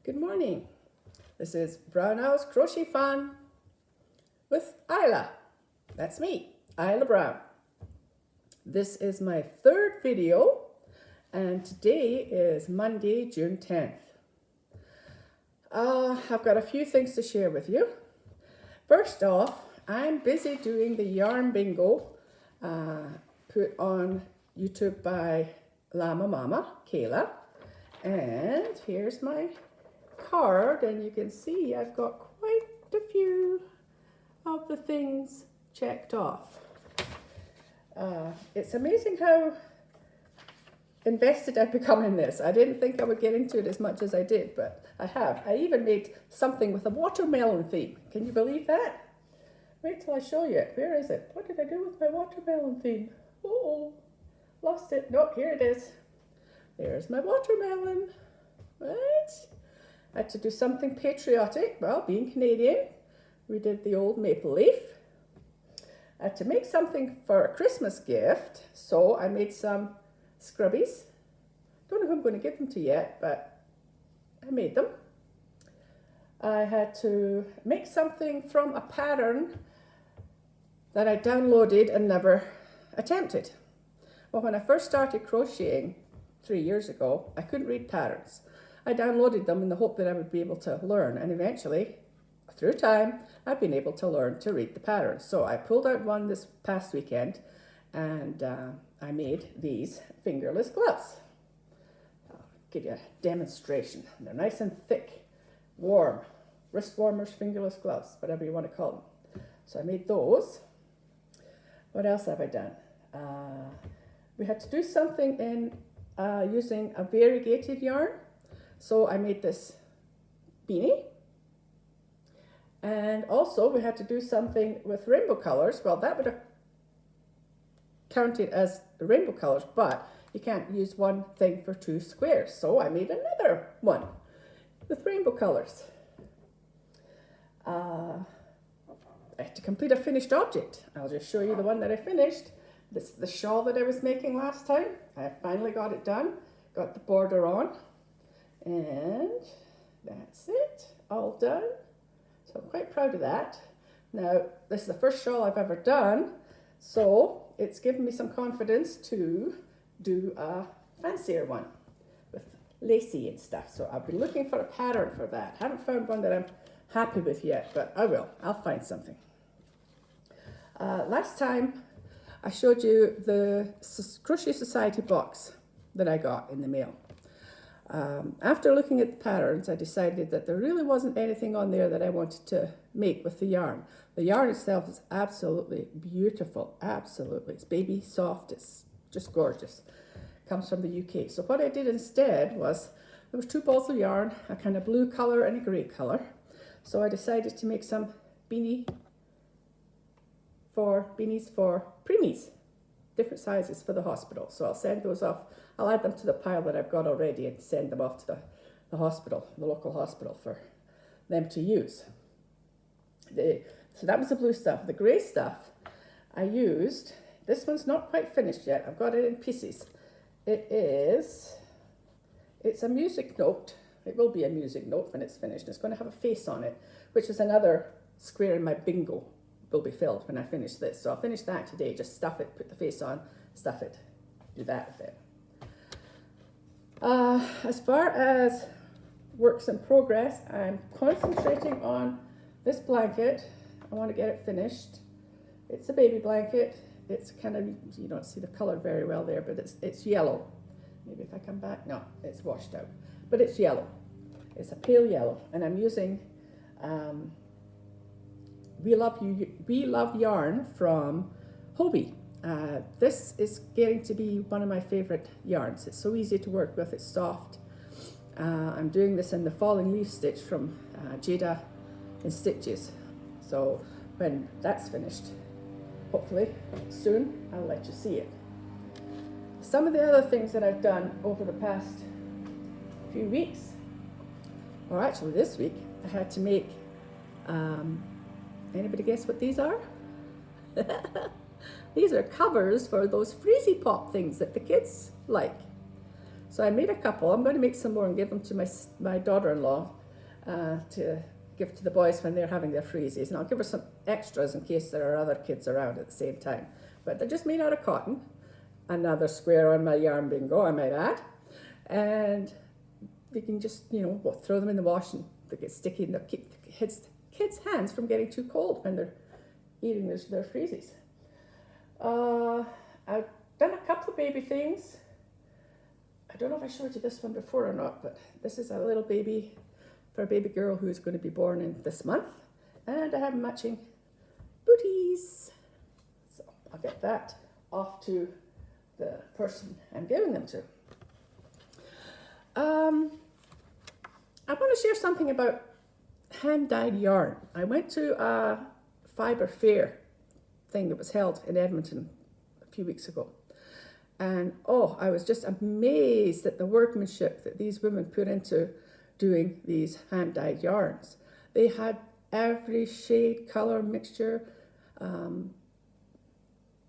Good morning. This is Brown Owl's Crochet Fun with Isla. That's me, Isla Brown. This is my third video and today is Monday, June 10th. I've got a few things to share with you. First off, I'm busy doing the yarn bingo put on YouTube by Llama Mama, Kayla. And here's my card, and you can see I've got quite a few of the things checked off. It's amazing how invested I've become in this. I didn't think I would get into it as much as I did, but I have. I even made something with a watermelon theme. Can you believe that? Wait till I show you it. Where is it? What did I do with my watermelon theme? Oh, lost it. No, here it is. There's my watermelon. Right? I had to do something patriotic. Well, being Canadian, we did the old maple leaf. I had to make something for a Christmas gift, so I made some scrubbies. Don't know who I'm going to give them to yet, but I made them. I had to make something from a pattern that I downloaded and never attempted. Well, when I first started crocheting 3 years ago, I couldn't read patterns. I downloaded them in the hope that I would be able to learn, and eventually, through time, I've been able to learn to read the patterns. So I pulled out one this past weekend, and I made these fingerless gloves. I'll give you a demonstration. They're nice and thick, warm, wrist warmers, fingerless gloves, whatever you want to call them. So I made those. What else have I done? We had to do something in using a variegated yarn. So I made this beanie. And also we had to do something with rainbow colors. Well, that would have counted as rainbow colors, but you can't use one thing for two squares. So I made another one with rainbow colors. I had to complete a finished object. I'll just show you the one that I finished. This is the shawl that I was making last time. I finally got it done, got the border on, and that's it, all done. So I'm quite proud of that. Now, this is the first shawl I've ever done, so it's given me some confidence to do a fancier one with lacy and stuff. So I've been looking for a pattern for that. Haven't found one that I'm happy with yet, but I will. I'll find something. Last time I showed you the Crochet Society box that I got in the mail. After looking at the patterns, I decided that there really wasn't anything on there that I wanted to make with the yarn. The yarn itself is absolutely beautiful, absolutely. It's baby soft, it's just gorgeous. Comes from the UK. So what I did instead was, there was 2 balls of yarn, a kind of blue colour and a grey colour. So I decided to make some beanies for preemies, different sizes for the hospital. So I'll send those off. I'll add them to the pile that I've got already and send them off to the hospital, the local hospital, for them to use. So that was the blue stuff. The grey stuff I used, this one's not quite finished yet. I've got it in pieces. It's a music note. It will be a music note when it's finished. It's going to have a face on it, which is another square in my bingo will be filled when I finish this. So I'll finish that today. Just stuff it, put the face on, stuff it, do that with it. As far as works in progress, I'm concentrating on this blanket. I want to get it finished. It's a baby blanket. It's kind of, you don't see the color very well there, but it's yellow. Maybe if I come back, no, it's washed out. But it's yellow. It's a pale yellow, and I'm using We Love Yarn from Hobbii. This is getting to be one of my favorite yarns. It's so easy to work with, it's soft. I'm doing this in the falling leaf stitch from Jada in Stitches. So when that's finished, hopefully soon, I'll let you see it. Some of the other things that I've done over the past few weeks, or actually this week, I had to make, anybody guess what these are? These are covers for those Freezy Pop things that the kids like. So I made a couple. I'm going to make some more and give them to my daughter-in-law to give to the boys when they're having their freezies. And I'll give her some extras in case there are other kids around at the same time. But they're just made out of cotton. Another square on my yarn bingo, I might add. And you can just, throw them in the wash and they get sticky and they'll keep kids' hands from getting too cold when they're eating their freezies. I've done a couple of baby things. I don't know if I showed you this one before or not, but this is a little baby for a baby girl who's going to be born in this month. And I have matching booties. So I'll get that off to the person I'm giving them to. I want to share something about hand-dyed yarn. I went to a fibre fair thing that was held in Edmonton a few weeks ago. And I was just amazed at the workmanship that these women put into doing these hand-dyed yarns. They had every shade, colour, mixture,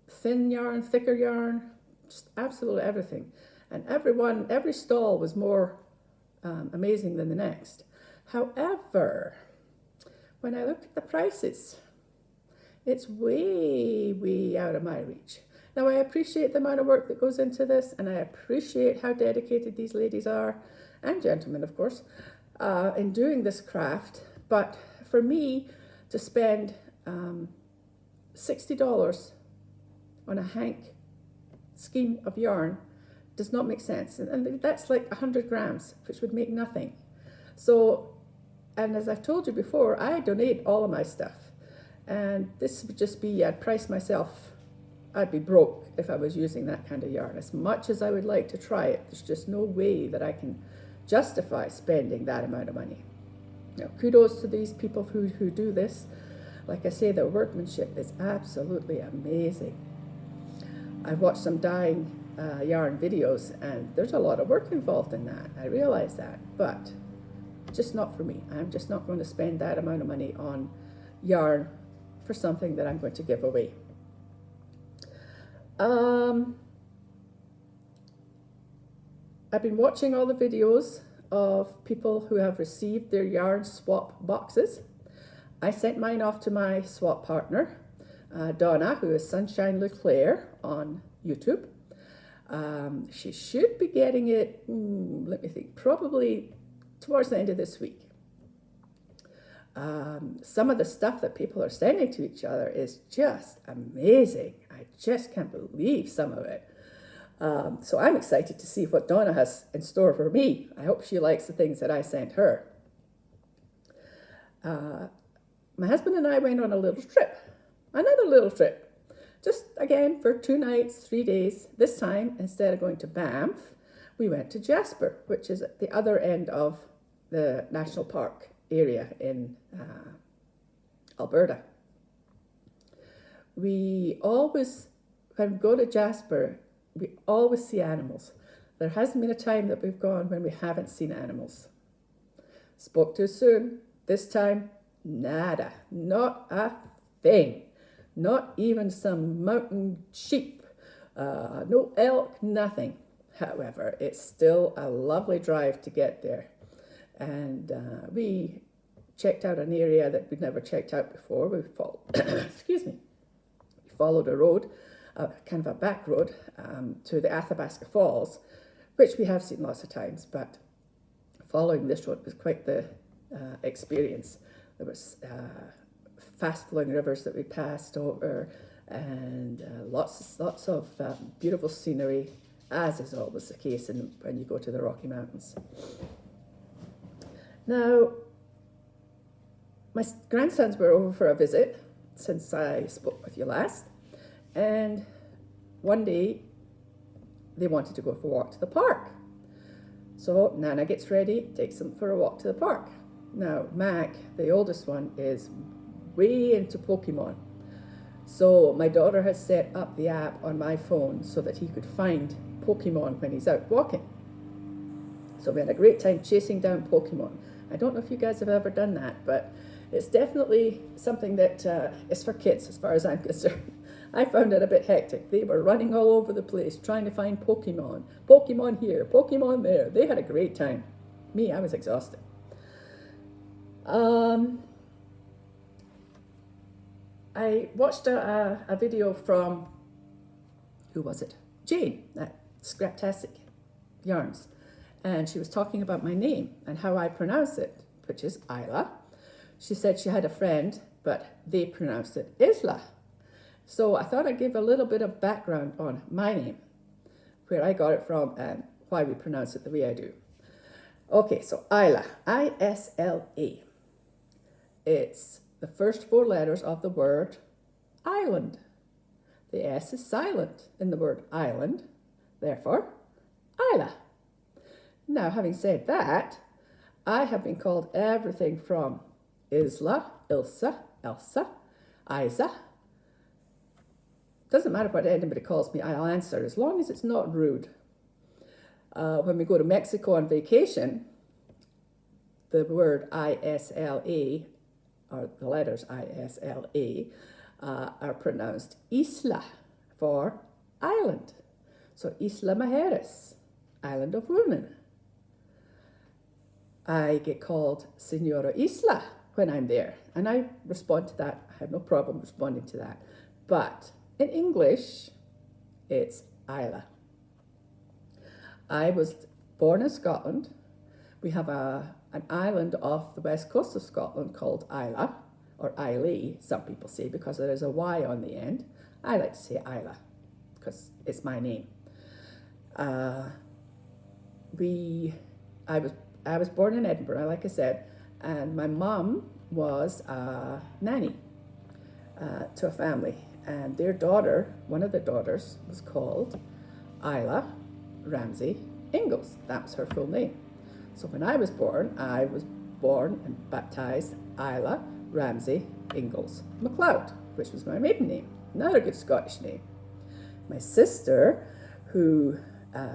thin yarn, thicker yarn, just absolutely everything. And every stall was more amazing than the next. However, when I looked at the prices, it's way, way out of my reach. Now, I appreciate the amount of work that goes into this, and I appreciate how dedicated these ladies are, and gentlemen, of course, in doing this craft. But for me to spend $60 on a hank skein of yarn does not make sense. And that's like 100 grams, which would make nothing. So, and as I've told you before, I donate all of my stuff. And this would just be, I'd price myself, I'd be broke if I was using that kind of yarn. As much as I would like to try it, there's just no way that I can justify spending that amount of money. Now, kudos to these people who do this. Like I say, their workmanship is absolutely amazing. I've watched some dyeing yarn videos, and there's a lot of work involved in that. I realize that, but just not for me. I'm just not going to spend that amount of money on yarn for something that I'm going to give away. I've been watching all the videos of people who have received their yarn swap boxes. I sent mine off to my swap partner, Donna, who is Sunshine Leclaire on YouTube. She should be getting it, let me think, probably towards the end of this week. Some of the stuff that people are sending to each other is just amazing. I just can't believe some of it. So I'm excited to see what Donna has in store for me. I hope she likes the things that I sent her. My husband and I went on a little trip, another little trip. Just again for 2 nights, 3 days. This time, instead of going to Banff, we went to Jasper, which is at the other end of the national park area in Alberta. We always, when we go to Jasper, we always see animals. There hasn't been a time that we've gone when we haven't seen animals. Spoke too soon. This time, nada. Not a thing. Not even some mountain sheep. No elk, nothing. However, it's still a lovely drive to get there. And we checked out an area that we'd never checked out before. We followed, excuse me. We followed a road, kind of a back road, to the Athabasca Falls, which we have seen lots of times, but following this road was quite the experience. There was fast-flowing rivers that we passed over, and lots of beautiful scenery, as is always the case when you go to the Rocky Mountains. Now, my grandsons were over for a visit since I spoke with you last, and one day they wanted to go for a walk to the park. So Nana gets ready, takes them for a walk to the park. Now, Mac, the oldest one, is way into Pokemon. So my daughter has set up the app on my phone so that he could find Pokemon when he's out walking. So we had a great time chasing down Pokemon. I don't know if you guys have ever done that, but it's definitely something that is for kids as far as I'm concerned. I found it a bit hectic. They were running all over the place trying to find Pokemon. Pokemon here, Pokemon there. They had a great time. Me, I was exhausted. I watched a video from, who was it? Jane at Scraptastic Yarns. And she was talking about my name and how I pronounce it, which is Isla. She said she had a friend, but they pronounced it Isla. So I thought I'd give a little bit of background on my name, where I got it from and why we pronounce it the way I do. Okay, so Isla, I-S-L-A. It's the first 4 letters of the word island. The S is silent in the word island, therefore, Isla. Now, having said that, I have been called everything from Isla, Ilsa, Elsa, Isa. Doesn't matter what anybody calls me, I'll answer, as long as it's not rude. When we go to Mexico on vacation, the word I-S-L-A, or the letters I-S-L-A, are pronounced Isla for island. So Isla Mujeres, Island of Women. I get called Senora Isla when I'm there, and I respond to that. I have no problem responding to that. But in English, it's Isla. I was born in Scotland. We have an island off the west coast of Scotland called Isla, or Islay, some people say, because there is a Y on the end. I like to say Isla, because it's my name. I was born in Edinburgh, like I said, and my mum was a nanny to a family, and their daughter, one of the daughters, was called Isla Ramsay Ingalls. That was her full name. So when I was born and baptized Isla Ramsay Ingalls MacLeod, which was my maiden name, another good Scottish name. My sister, who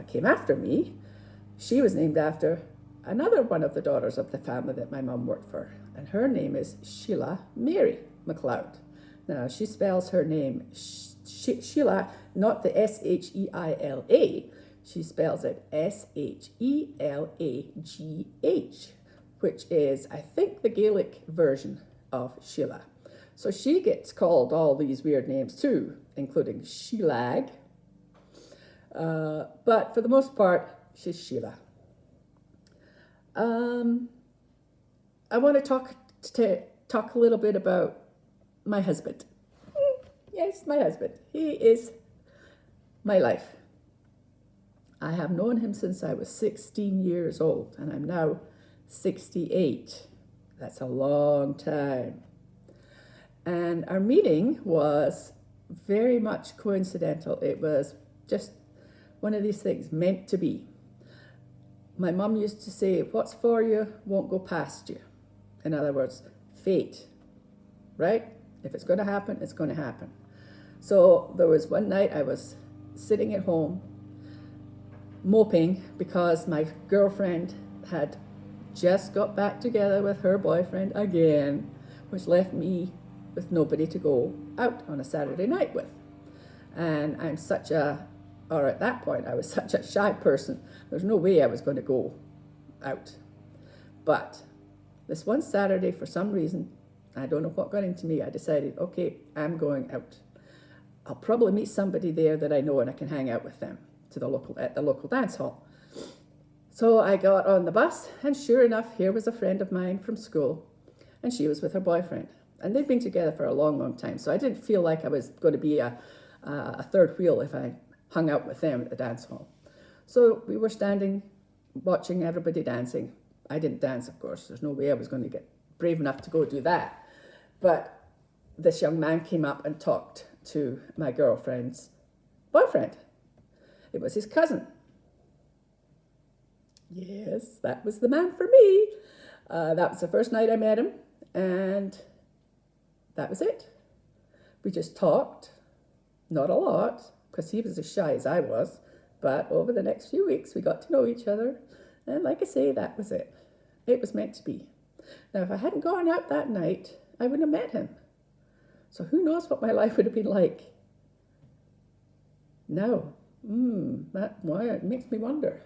came after me, she was named after another one of the daughters of the family that my mum worked for, and her name is Sheila Mary MacLeod. Now, she spells her name Sheila, not the S-H-E-I-L-A, she spells it S-H-E-L-A-G-H, which is, I think, the Gaelic version of Sheila. So she gets called all these weird names too, including Sheelag, but for the most part, she's Sheila. I want to talk a little bit about my husband. Yes, my husband. He is my life. I have known him since I was 16 years old, and I'm now 68. That's a long time. And our meeting was very much coincidental. It was just one of these things meant to be. My mum used to say, what's for you won't go past you. In other words, fate, right? If it's going to happen, it's going to happen. So there was one night I was sitting at home moping because my girlfriend had just got back together with her boyfriend again, which left me with nobody to go out on a Saturday night with. And at that point, I was such a shy person. There's no way I was going to go out. But this one Saturday, for some reason, I don't know what got into me, I decided, okay, I'm going out. I'll probably meet somebody there that I know and I can hang out with them at the local dance hall. So I got on the bus, and sure enough, here was a friend of mine from school, and she was with her boyfriend. And they'd been together for a long, long time, so I didn't feel like I was going to be a third wheel if I hung out with them at the dance hall. So we were standing, watching everybody dancing. I didn't dance, of course. There's no way I was going to get brave enough to go do that. But this young man came up and talked to my girlfriend's boyfriend. It was his cousin. Yes, that was the man for me. That was the first night I met him, and that was it. We just talked, not a lot, because he was as shy as I was, but over the next few weeks we got to know each other, and like I say, that was it. It was meant to be. Now, if I hadn't gone out that night, I wouldn't have met him. So who knows what my life would have been like Now, why it makes me wonder.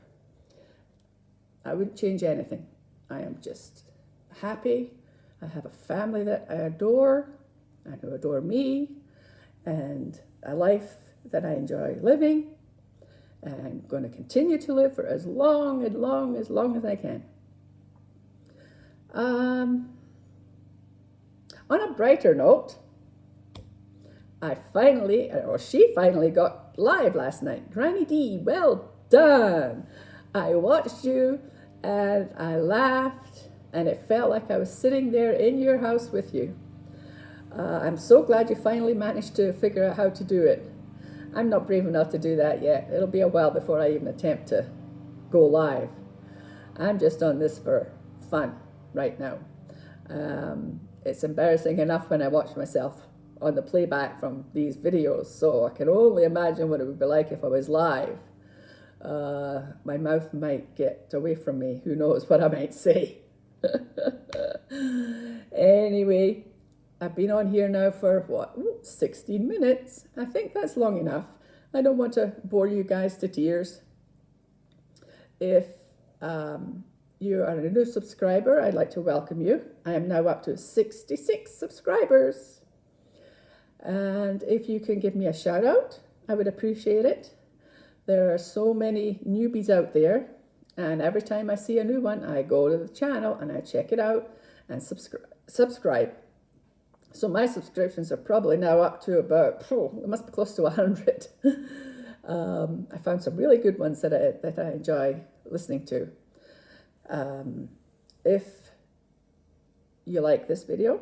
I wouldn't change anything. I am just happy. I have a family that I adore and who adore me, and a life that I enjoy living, and I'm going to continue to live for as long as I can. On a brighter note, she finally got live last night. Granny D, well done. I watched you and I laughed, and it felt like I was sitting there in your house with you. I'm so glad you finally managed to figure out how to do it. I'm not brave enough to do that yet. It'll be a while before I even attempt to go live. I'm just on this for fun right now. It's embarrassing enough when I watch myself on the playback from these videos, so I can only imagine what it would be like if I was live. My mouth might get away from me. Who knows what I might say. Anyway, I've been on here now for 16 minutes. I think that's long enough. I don't want to bore you guys to tears. If you are a new subscriber, I'd like to welcome you. I am now up to 66 subscribers. And if you can give me a shout out, I would appreciate it. There are so many newbies out there, and every time I see a new one, I go to the channel and I check it out and subscribe. So my subscriptions are probably now up to about, it must be close to 100. I found some really good ones that I enjoy listening to. If you like this video,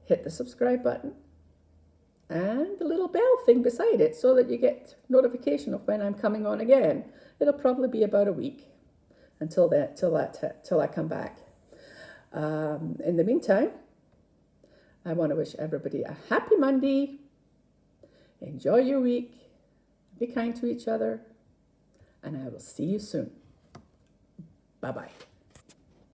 hit the subscribe button and the little bell thing beside it so that you get notification of when I'm coming on again. It'll probably be about a week till I come back. In the meantime, I want to wish everybody a happy Monday. Enjoy your week. Be kind to each other. And I will see you soon. Bye-bye.